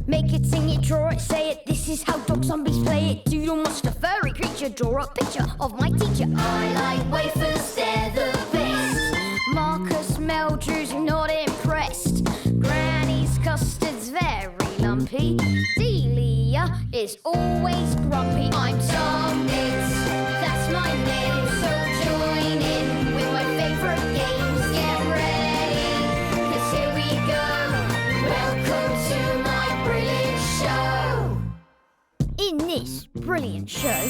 Make it, sing it, draw it, say it. This is how dog zombies play it. Doodle monster, furry creature, draw a picture of my teacher. I like wafers, they're the best. Marcus Meldrew's not impressed. Granny's custard's very lumpy. Delia is always grumpy. I'm Tom Mix, that's my name. So join in with my favourite games. Get ready, 'cause here we go. Welcome to my brilliant show. In this brilliant show,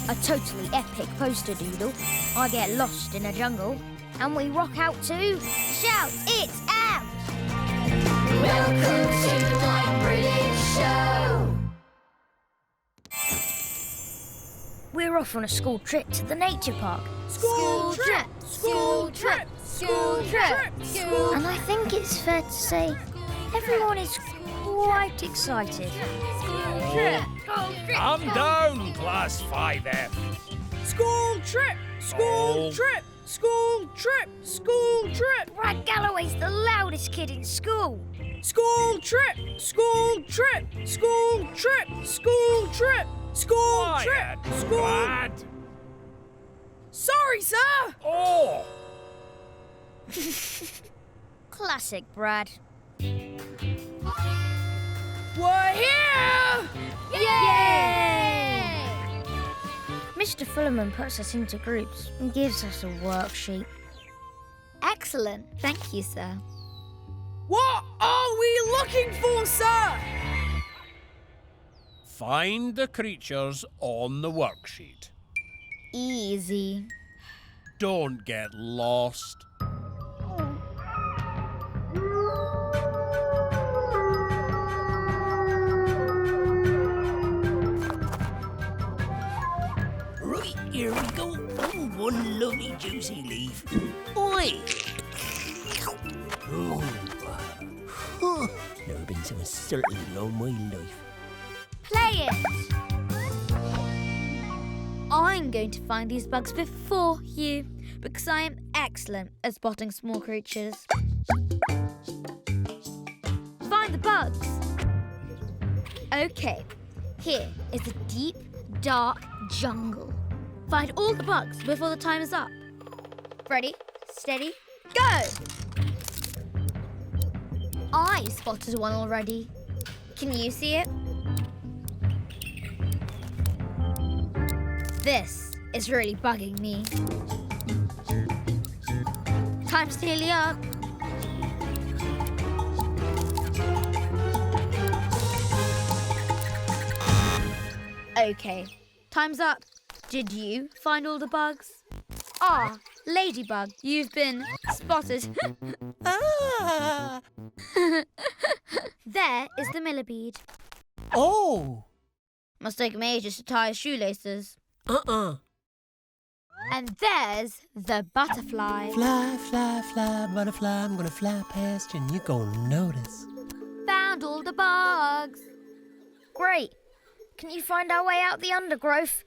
a totally epic poster doodle, I get lost in a jungle and we rock out to Shout It Out! Welcome to my brilliant show. We're off on a school trip to the nature park. School trip! School trip! School trip! School. And I think it's fair to say everyone is quite excited. School trip! Calm down, Class 5F. School trip! School trip! School trip! School trip! Brad Galloway's the loudest kid in school. School trip! School trip! School trip! School trip! School trip! Quiet, School. Brad. Sorry, sir. Oh, Classic Brad. We're here! Yay! Mr Fullerman puts us into groups and gives us a worksheet. Excellent. Thank you, sir. What are we looking for, sir? find the creatures on the worksheet. Easy. Don't get lost. Right, here we go. Oh, one lovely juicy leaf. Oi! Oh. Huh. Never been so uncertain in all my life. Play it! I'm going to find these bugs before you, because I am excellent at spotting small creatures. Find the bugs! Okay, here is a deep, dark jungle. Find all the bugs before the time is up. Ready, steady, go! I spotted one already. Can you see it? This is really bugging me. Time's nearly up. Okay, time's up. Did you find all the bugs? Ah, ladybug, you've been spotted. Ah! There is the millipede. Oh! Must take me ages to tie his shoelaces. Uh-uh. And there's the butterfly. Fly, fly, fly, butterfly, I'm gonna fly past you and you're gonna notice. Found all the bugs. Great. Can you find our way out the undergrowth?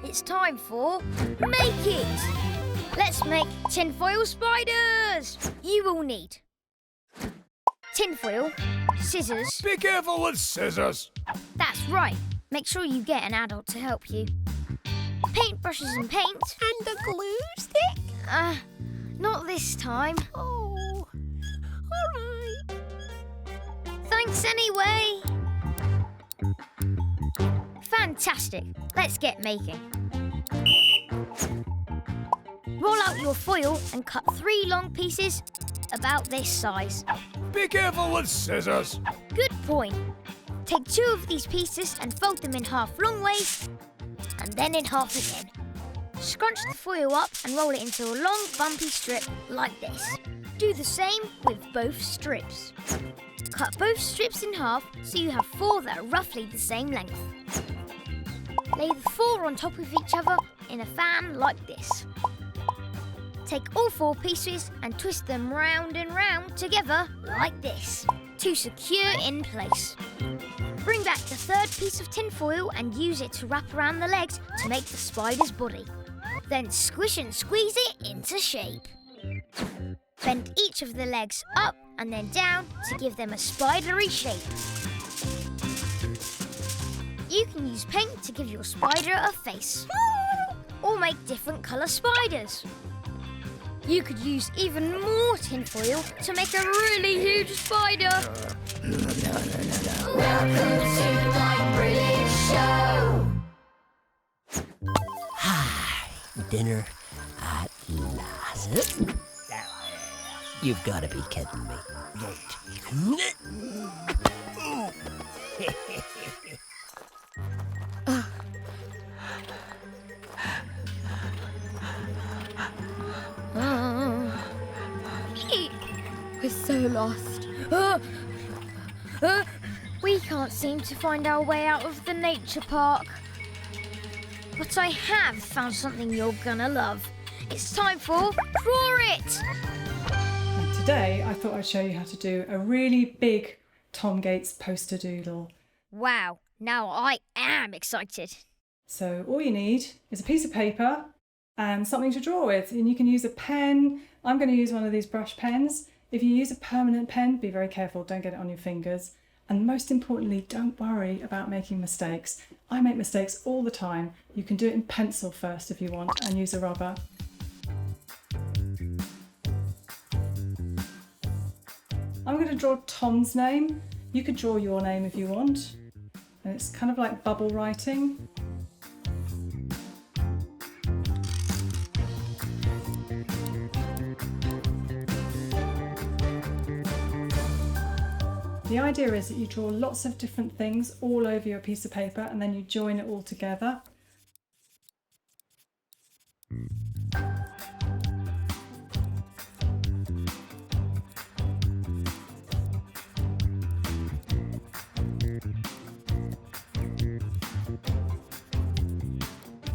It's time for Make It! Let's make tinfoil spiders! You will need tinfoil, scissors. Be careful with scissors. That's right. Make sure you get an adult to help you. Paintbrushes and paint. And the glue stick? Not this time. Oh, all right. Thanks anyway. Fantastic. Let's get making. Roll out your foil and cut 3 long pieces about this size. Be careful with scissors. Good point. Take 2 of these pieces and fold them in half long ways, and then in half again. Scrunch the foil up and roll it into a long bumpy strip like this. Do the same with both strips. Cut both strips in half so you have 4 that are roughly the same length. Lay the 4 on top of each other in a fan like this. Take all 4 pieces and twist them round and round together like this to secure in place. Bring back the 3rd piece of tinfoil and use it to wrap around the legs to make the spider's body. Then squish and squeeze it into shape. Bend each of the legs up and then down to give them a spidery shape. You can use paint to give your spider a face. Or make different colour spiders. You could use even more tinfoil to make a really huge spider. Welcome to my brilliant show. Dinner at last. You've got to be kidding me. We're so lost. We can't seem to find our way out of the nature park. But I have found something you're gonna love. It's time for Draw It! And today I thought I'd show you how to do a really big Tom Gates poster doodle. Wow, now I am excited. So all you need is a piece of paper and something to draw with. And you can use a pen. I'm going to use one of these brush pens. If you use a permanent pen, be very careful, don't get it on your fingers. And most importantly, don't worry about making mistakes. I make mistakes all the time. You can do it in pencil first if you want and use a rubber. I'm going to draw Tom's name. You could draw your name if you want. And it's kind of like bubble writing. The idea is that you draw lots of different things all over your piece of paper and then you join it all together.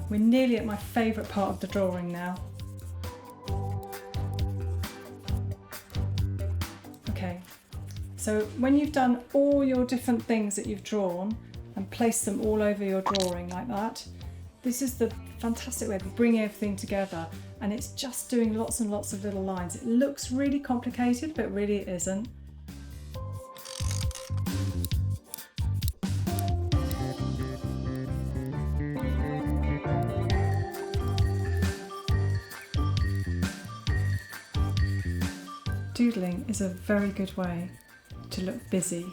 We're nearly at my favourite part of the drawing now. Okay. So when you've done all your different things that you've drawn and placed them all over your drawing like that, this is the fantastic way of bringing everything together, and it's just doing lots and lots of little lines. It looks really complicated, but really it isn't. Doodling is a very good way to look busy.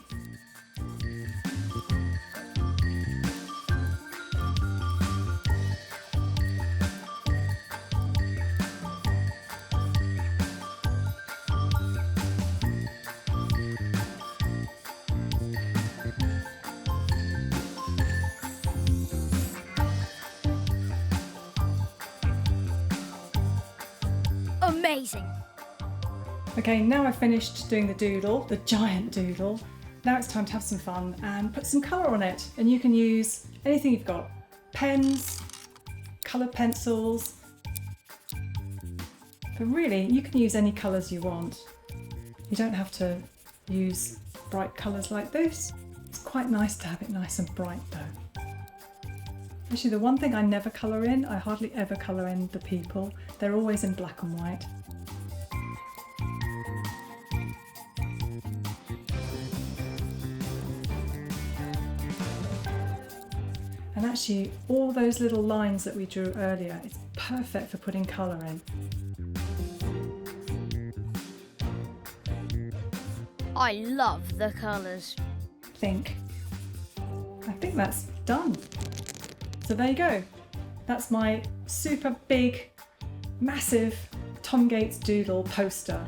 Amazing! Okay, now I've finished doing the doodle, the giant doodle. Now it's time to have some fun and put some colour on it. And you can use anything you've got. Pens, coloured pencils. But really, you can use any colours you want. You don't have to use bright colours like this. It's quite nice to have it nice and bright though. Actually, the one thing I never colour in, I hardly ever colour in the people. They're always in black and white. And actually, all those little lines that we drew earlier, it's perfect for putting colour in. I love the colours. I think that's done. So there you go. That's my super big, massive Tom Gates doodle poster.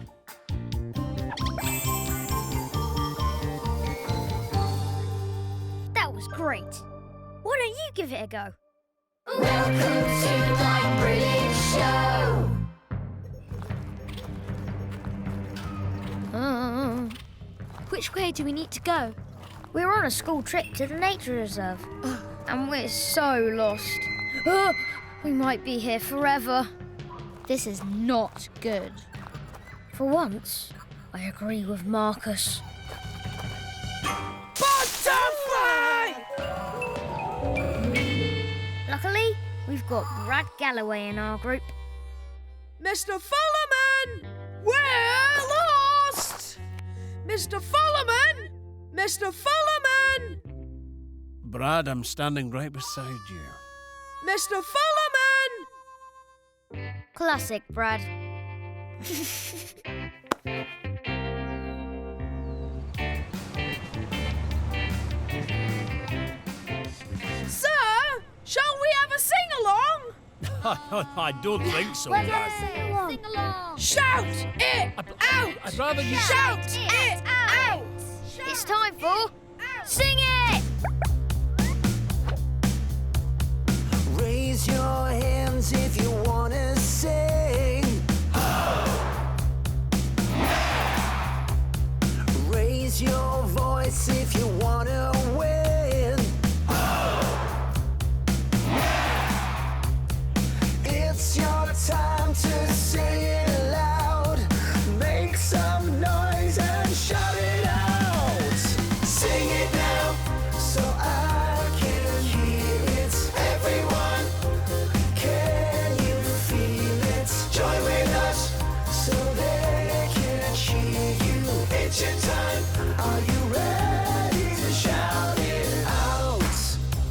That was great. Why don't you give it a go? Welcome to my brilliant show! Which way do we need to go? We're on a school trip to the nature reserve. And we're so lost. We might be here forever. This is not good. For once, I agree with Marcus. Luckily, we've got Brad Galloway in our group. Mr Fullerman! We're lost! Mr Fullerman! Mr Fullerman! Brad, I'm standing right beside you. Mr Fullerman! Classic, Brad. Sir, shall we have a sing-along? I don't think so, Let's Brad. sing along. Sing along. Shout it out! I'd rather you... Shout it out! It's time for Sing It! Raise your hands if you wanna sing. Raise your voice if you wanna win. It's your time to say it loud. Make some noise and shout it out. Sing it now so I can hear it. Everyone, can you feel it? Join with us so they can cheer you. It's your time. Are you ready to shout it out?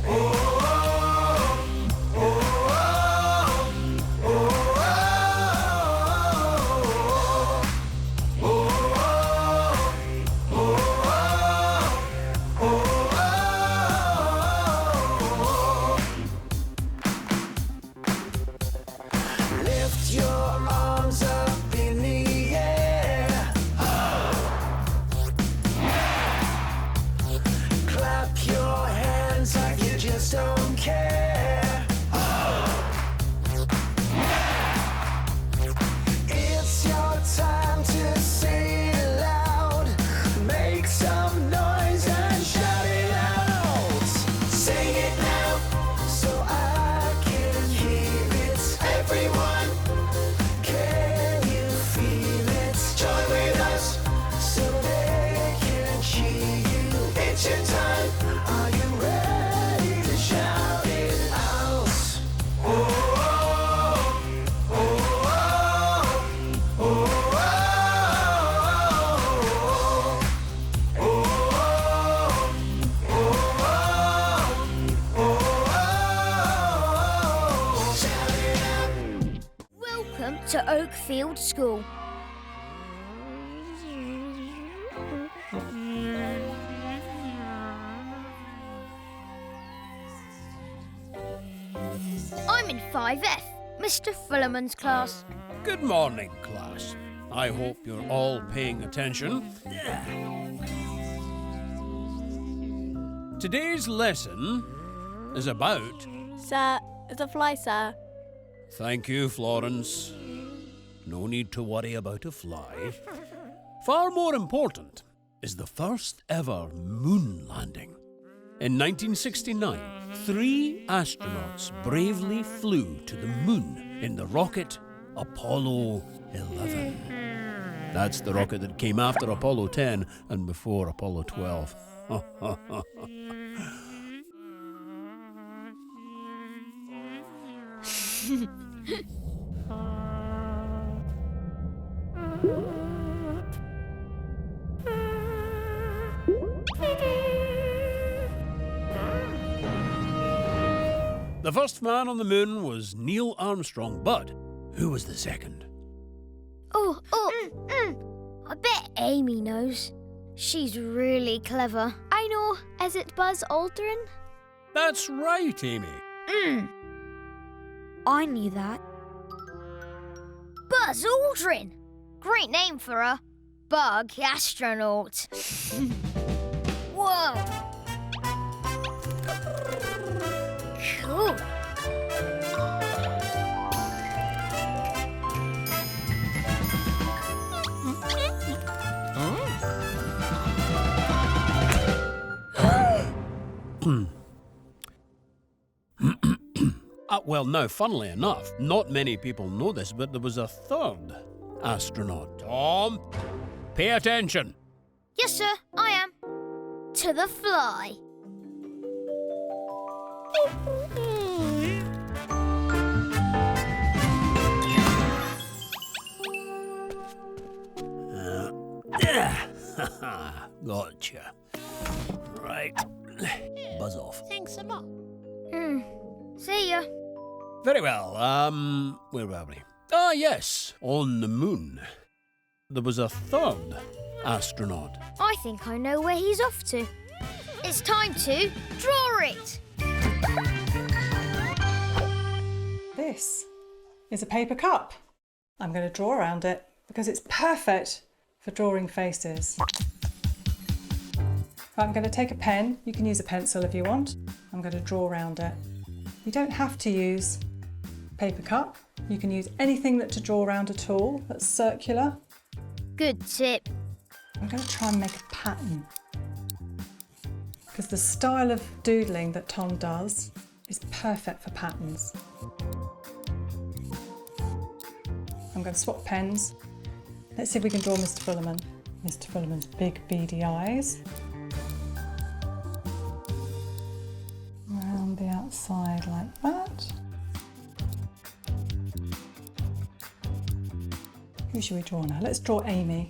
Oh, oh, oh, oh, oh, oh, oh, oh. Lift your arms up in the air. Clap your hands like you just don't care. It's your time to say it loud. Make some noise and shout it out. Sing it now so I can hear it. Everyone, can you feel it? Join with us so they can cheer you. It's your time. Are you ready to shout it out? Oh, oh, oh, oh, oh, oh, oh. Shout it out. Welcome to Oakfield School. I'm in 5F, Mr Fullerman's class. Good morning, class. I hope you're all paying attention. Today's lesson is about... Sir, it's a fly, sir. Thank you, Florence. No need to worry about a fly. Far more important is the first ever moon landing. In 1969, 3 astronauts bravely flew to the moon in the rocket Apollo 11. That's the rocket that came after Apollo 10 and before Apollo 12. The first man on the moon was Neil Armstrong, but who was the second? I bet Amy knows. She's really clever. I know. Is it Buzz Aldrin? That's right, Amy. I knew that. Buzz Aldrin! Great name for a bug astronaut. Whoa! Cool. Well, now, funnily enough, not many people know this, but there was a third astronaut. Tom, pay attention. Yes, sir, I am. To the fly. Gotcha. Right. Buzz off. Thanks a lot. See ya. Very well. Where were we? Ah, yes. On the moon. There was a third astronaut. I think I know where he's off to. It's time to draw it. This is a paper cup. I'm going to draw around it because it's perfect for drawing faces. Right, I'm going to take a pen. You can use a pencil if you want. I'm going to draw around it. You don't have to use paper cup. You can use anything to draw around at all that's circular. Good tip. I'm going to try and make a pattern because the style of doodling that Tom does is perfect for patterns. I'm going to swap pens. Let's see if we can draw Mr Fullerman. Mr Fullerman's big beady eyes. Around the outside like that. Who should we draw now? Let's draw Amy.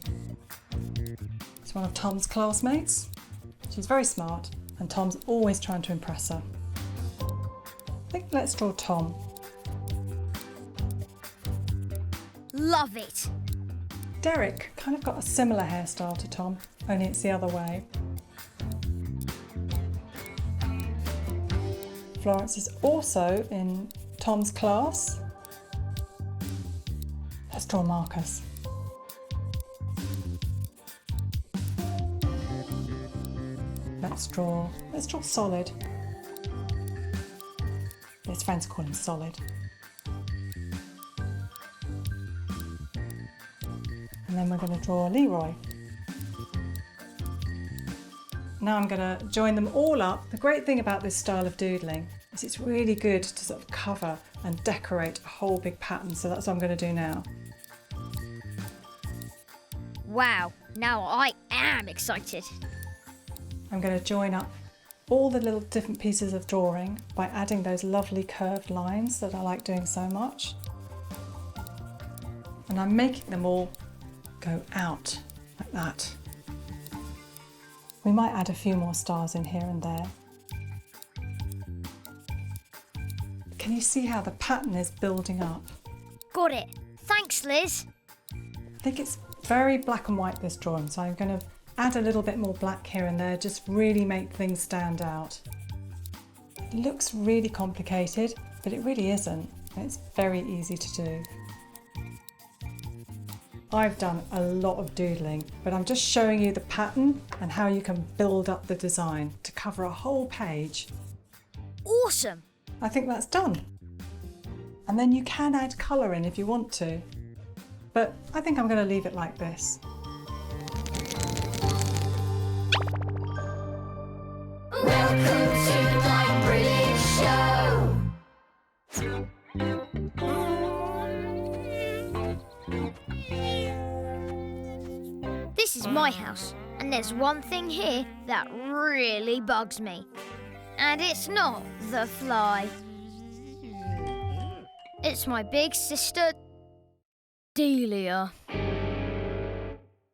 It's one of Tom's classmates. She's very smart and Tom's always trying to impress her. I think let's draw Tom. Love it. Derek kind of got a similar hairstyle to Tom, only it's the other way. Florence is also in Tom's class. Let's draw Marcus. Let's draw Solid. His friends call him Solid. And then we're going to draw Leroy. Now I'm going to join them all up. The great thing about this style of doodling is it's really good to sort of cover and decorate a whole big pattern. So that's what I'm going to do now. Wow, now I am excited. I'm going to join up all the little different pieces of drawing by adding those lovely curved lines that I like doing so much. And I'm making them all go out like that. We might add a few more stars in here and there. Can you see how the pattern is building up? Got it. Thanks, Liz. I think it's very black and white, this drawing, so I'm going to add a little bit more black here and there, just really make things stand out. It looks really complicated, but it really isn't. It's very easy to do. I've done a lot of doodling, but I'm just showing you the pattern and how you can build up the design to cover a whole page. Awesome. I think that's done. And then you can add colour in if you want to, but I think I'm going to leave it like this. Welcome to my brilliant show. This is my house, and there's one thing here that really bugs me. And it's not the fly. It's my big sister, Delia.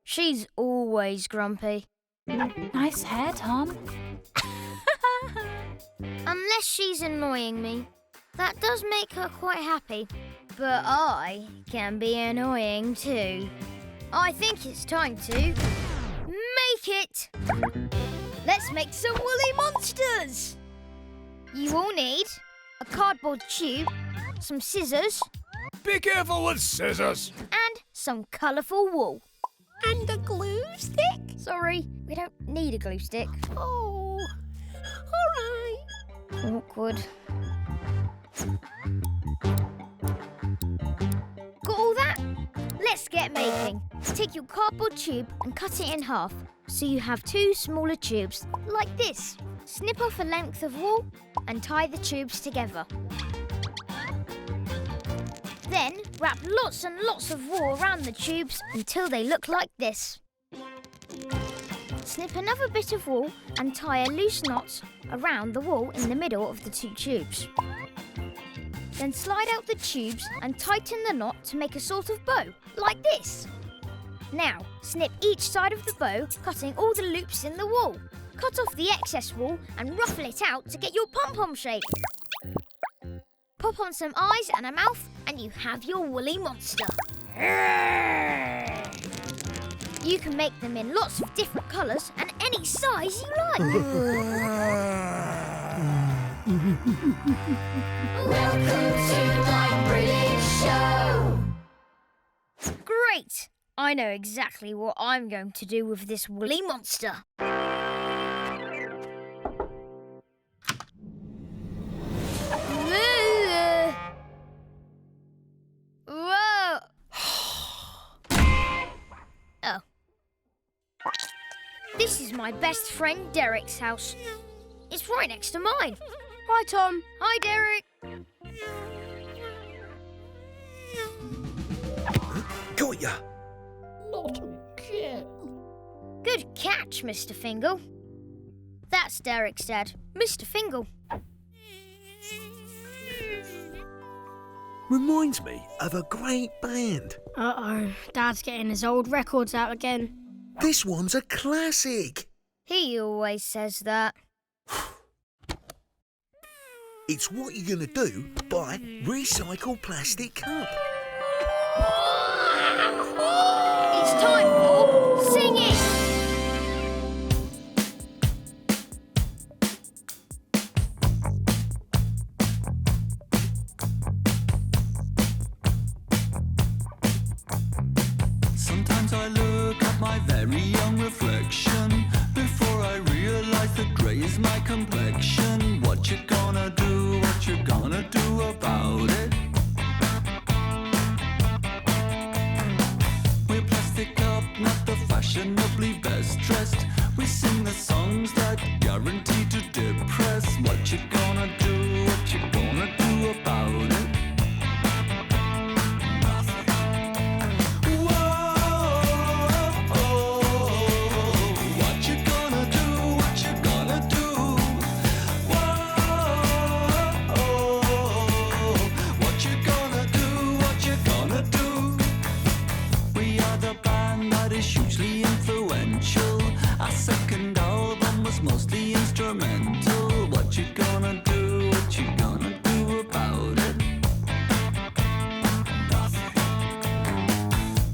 She's always grumpy. Nice hair, Tom. Unless she's annoying me. That does make her quite happy. But I can be annoying too. I think it's time to make it! Let's make some woolly monsters! You will need a cardboard tube, some scissors, Be careful with scissors. and some colourful wool. And a glue stick? Sorry, we don't need a glue stick. Oh, all right. Awkward. Got all that? Let's get making. Take your cardboard tube and cut it in half so you have two smaller tubes, like this. Snip off a length of wool and tie the tubes together. Then wrap lots and lots of wool around the tubes until they look like this. Snip another bit of wool and tie a loose knot around the wool in the middle of the two tubes. Then slide out the tubes and tighten the knot to make a sort of bow, like this. Now, snip each side of the bow, cutting all the loops in the wool. Cut off the excess wool and ruffle it out to get your pom-pom shape. Pop on some eyes and a mouth and you have your woolly monster. You can make them in lots of different colours and any size you like. Welcome to my brilliant show. Great! I know exactly what I'm going to do with this woolly monster. Whoa! Oh. This is my best friend Derek's house. It's right next to mine. Hi, Tom. Hi, Derek. Got ya! Not again. Good catch, Mr. Fingal. That's Derek's dad, Mr. Fingal. Reminds me of a great band. Uh-oh, Dad's getting his old records out again. This one's a classic. He always says that. It's what you're going to do by recycle plastic cup. It's time for Sing It! Sometimes I look at my very young reflection before I realise that grey is my complexion. What you gonna do? What you gonna do about it? We're plastic up, not the fashionably best dressed. We sing the songs that guarantee to depress. What you gonna do? What you gonna do about it? Hugely influential. Our second album was mostly instrumental. What you gonna do? What you gonna do about it? Nothing.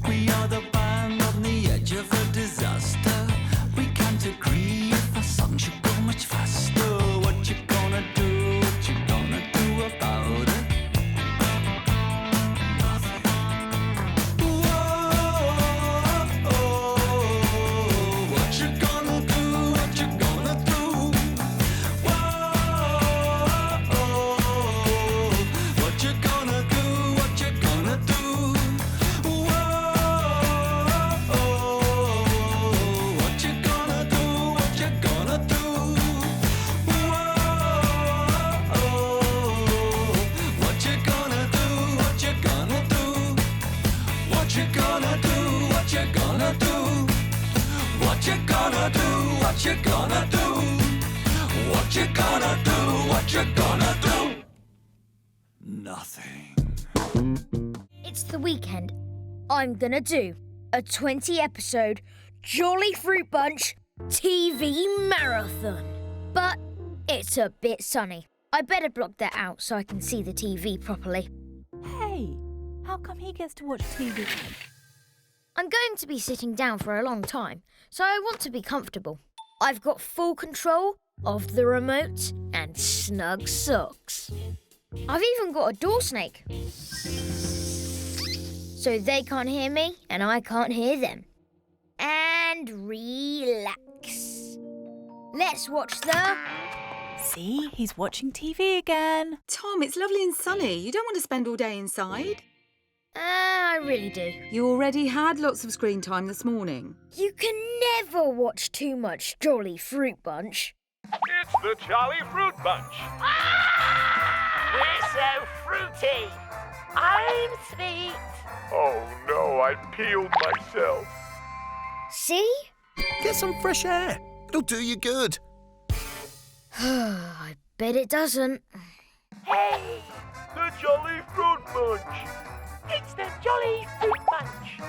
We are the band on the edge of a disaster. We can't agree if our song should go much faster. What you gonna do? What you gonna do about it? What you gonna do? What you gonna do? What you gonna do? Nothing. It's the weekend. I'm gonna do a 20-episode Jolly Fruit Bunch TV marathon. But it's a bit sunny. I better block that out so I can see the TV properly. Hey, how come he gets to watch TV? I'm going to be sitting down for a long time, so I want to be comfortable. I've got full control of the remote and snug socks. I've even got a door snake. So they can't hear me and I can't hear them. And relax. Let's watch the... See, he's watching TV again. Tom, it's lovely and sunny. You don't want to spend all day inside. I really do. You already had lots of screen time this morning. You can never watch too much Jolly Fruit Bunch. It's the Jolly Fruit Bunch. We're so fruity. I'm sweet. Oh no, I peeled myself. See? Get some fresh air. It'll do you good. I bet it doesn't. Hey, The Jolly Fruit Bunch. It's the Jolly Fruit Bunch.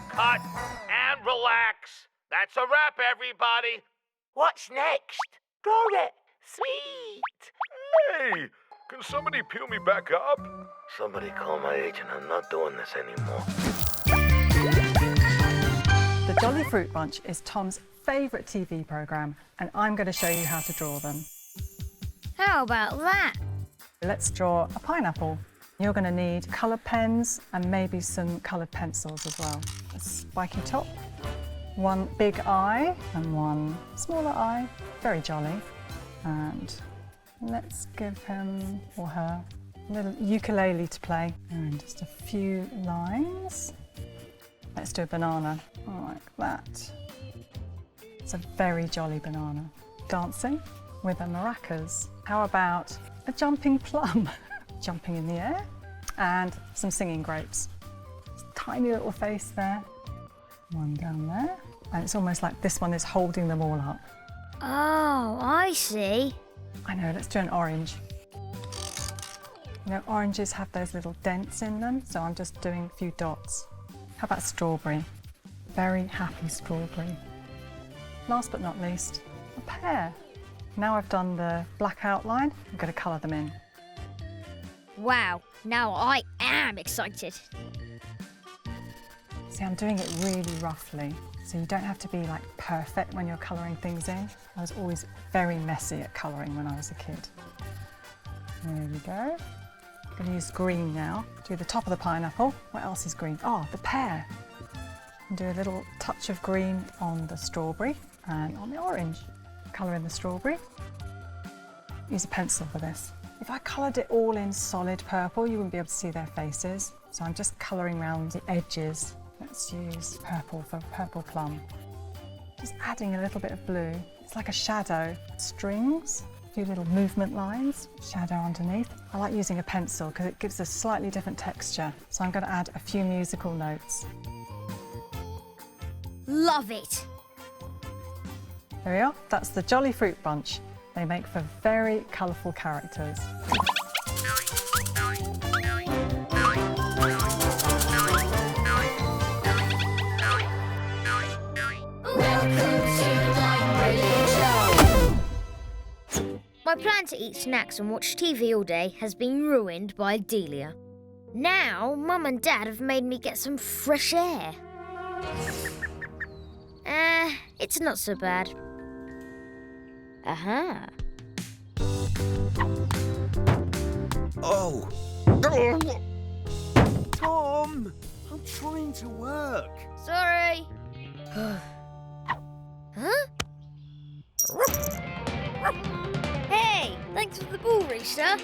Cut and relax. That's a wrap, everybody. What's next? Draw it. Sweet. Hey, can somebody peel me back up? Somebody call my agent. I'm not doing this anymore. The Jolly Fruit Bunch is Tom's favourite TV programme, and I'm going to show you how to draw them. How about that? Let's draw a pineapple. You're going to need coloured pens and maybe some coloured pencils as well. A spiky top, one big eye and one smaller eye. Very jolly. And let's give him or her a little ukulele to play. And just a few lines. Let's do a banana, like that. It's a very jolly banana. Dancing with a maracas. How about a jumping plum? Jumping in the air. And some singing grapes. Tiny little face there. One down there. And it's almost like this one is holding them all up. Oh, I see. I know, let's do an orange. You know, oranges have those little dents in them, so I'm just doing a few dots. How about strawberry? Very happy strawberry. Last but not least, a pear. Now I've done the black outline, I'm going to colour them in. Wow, now I am excited. See, I'm doing it really roughly, so you don't have to be like perfect when you're colouring things in. I was always very messy at colouring when I was a kid. There we go. I'm going to use green now. Do the top of the pineapple. What else is green? Oh, the pear. And do a little touch of green on the strawberry and on the orange. Colour in the strawberry. Use a pencil for this. If I coloured it all in solid purple, you wouldn't be able to see their faces. So I'm just colouring around the edges. Let's use purple for purple plum. Just adding a little bit of blue. It's like a shadow. Strings, a few little movement lines, shadow underneath. I like using a pencil because it gives a slightly different texture. So I'm going to add a few musical notes. Love it. There we are. That's the Jolly Fruit Bunch. They make for very colourful characters. My plan to eat snacks and watch TV all day has been ruined by Delia. Now, Mum and Dad have made me get some fresh air. It's not so bad. Aha. Oh! Tom! I'm trying to work. Sorry. Huh? Hey, thanks for the ball, Rooster.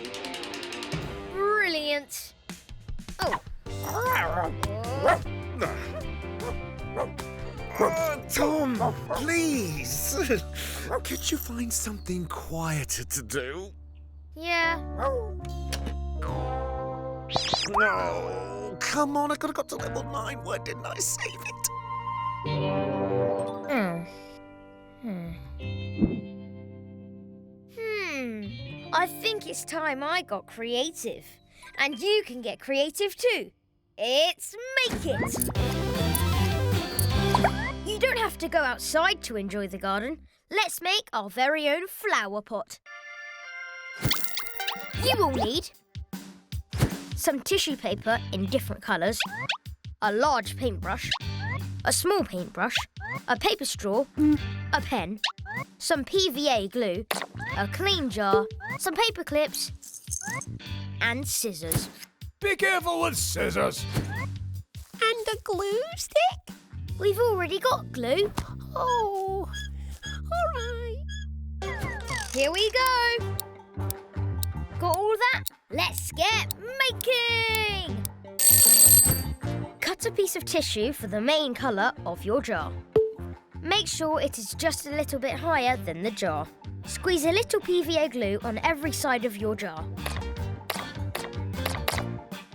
Brilliant. Oh. Tom, please! Could you find something quieter to do? Yeah. No! Come on, I could have got to level 9. Why didn't I save it? I think it's time I got creative. And you can get creative too. It's Make It! You don't have to go outside to enjoy the garden. Let's make our very own flower pot. You will need some tissue paper in different colours, a large paintbrush, a small paintbrush, a paper straw, a pen, some PVA glue, a clean jar, some paper clips, and scissors. Be careful with scissors. And a glue stick? We've already got glue. Oh, all right. Here we go. Got all that? Let's get making! Cut a piece of tissue for the main colour of your jar. Make sure it is just a little bit higher than the jar. Squeeze a little PVA glue on every side of your jar.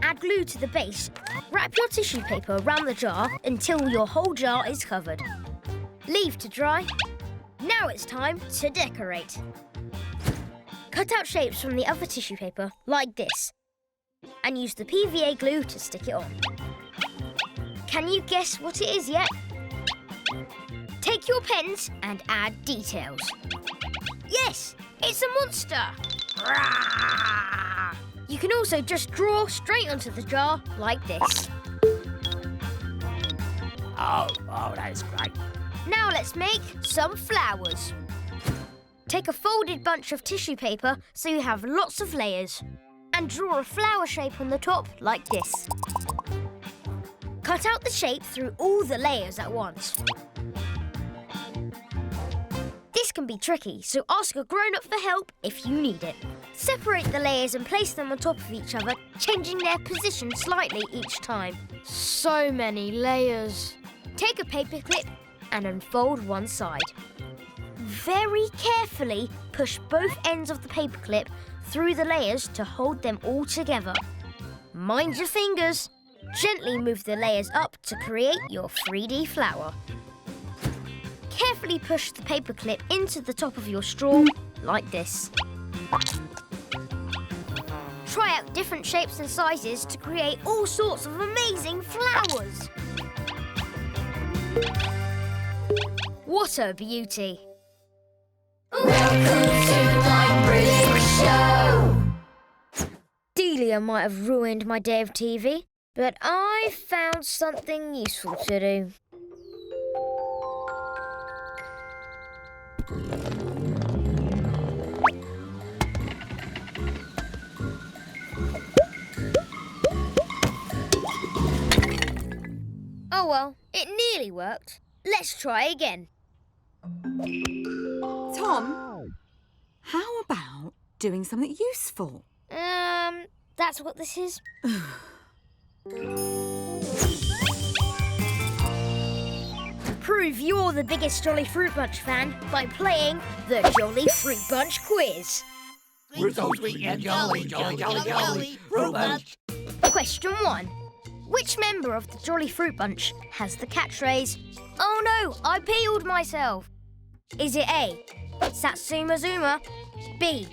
Add glue to the base. Wrap your tissue paper around the jar until your whole jar is covered. Leave to dry. Now it's time to decorate. Cut out shapes from the other tissue paper, like this. and use the PVA glue to stick it on. Can you guess what it is yet? Take your pens and add details. Yes, it's a monster! Rah! You can also just draw straight onto the jar like this. Oh, that's great. Now let's make some flowers. Take a folded bunch of tissue paper so you have lots of layers. And draw a flower shape on the top like this. Cut out the shape through all the layers at once. This can be tricky, so ask a grown-up for help if you need it. Separate the layers and place them on top of each other, changing their position slightly each time. So many layers. Take a paper clip and unfold one side. Very carefully push both ends of the paper clip through the layers to hold them all together. Mind your fingers. Gently move the layers up to create your 3D flower. Carefully push the paper clip into the top of your straw, like this. Try out different shapes and sizes to create all sorts of amazing flowers. What a beauty! Welcome to my British show! Delia might have ruined my day of TV, but I found something useful to do. Oh well, it nearly worked. Let's try again. Tom, how about doing something useful? That's what this is. Prove you're the biggest Jolly Fruit Bunch fan by playing the Jolly Fruit Bunch quiz. We're so sweet and jolly, jolly, jolly, jolly, Fruit Bunch. Question 1. Which member of the Jolly Fruit Bunch has the catchphrase, "Oh no, I peeled myself"? Is it A, Satsuma Zuma, B,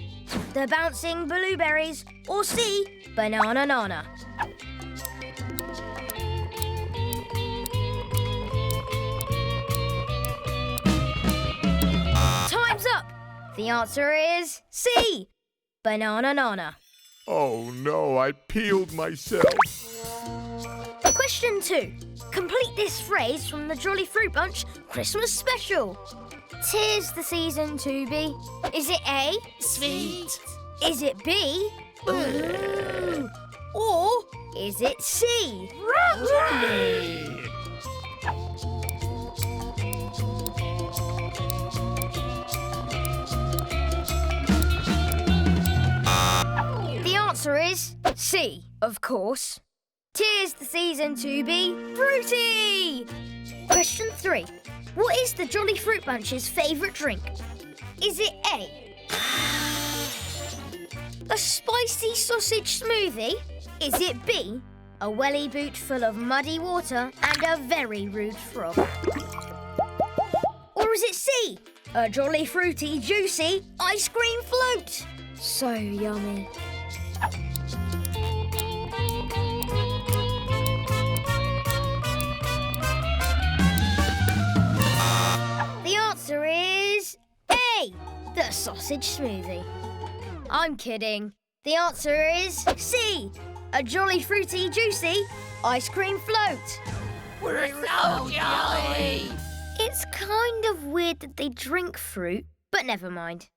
the bouncing blueberries, or C, banana nana? Time's up! The answer is C, banana nana. Oh no, I peeled myself. Question 2. Complete this phrase from the Jolly Fruit Bunch Christmas special. 'Tis the season to be. Is it A, Sweet? Is it B, blue? Or is it C, Red? The answer is C, of course. 'Tis the season to be fruity! Question 3. What is the Jolly Fruit Bunch's favourite drink? Is it A, a spicy sausage smoothie? Is it B, a welly boot full of muddy water and a very rude frog? Or is it C, a jolly fruity juicy ice cream float? So yummy. The answer is A, the sausage smoothie. I'm kidding. The answer is C, a jolly fruity juicy ice cream float. We're so jolly! It's kind of weird that they drink fruit, but never mind.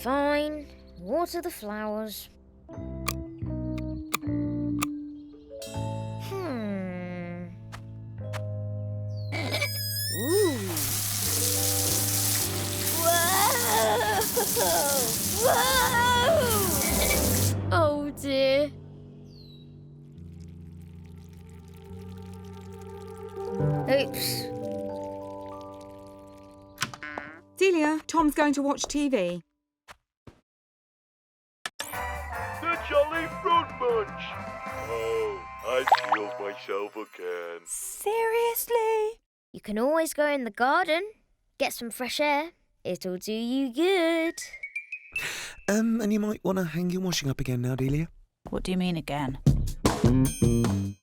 Fine, water the flowers. Ooh. Whoa! Whoa! Oh dear. Oops. Delia, Tom's going to watch TV. The Jolly Fruit Bunch! Oh, I peeled myself again. Seriously? You can always go in the garden, get some fresh air, It'll do you good. And you might want to hang your washing up again now, Delia. What do you mean again?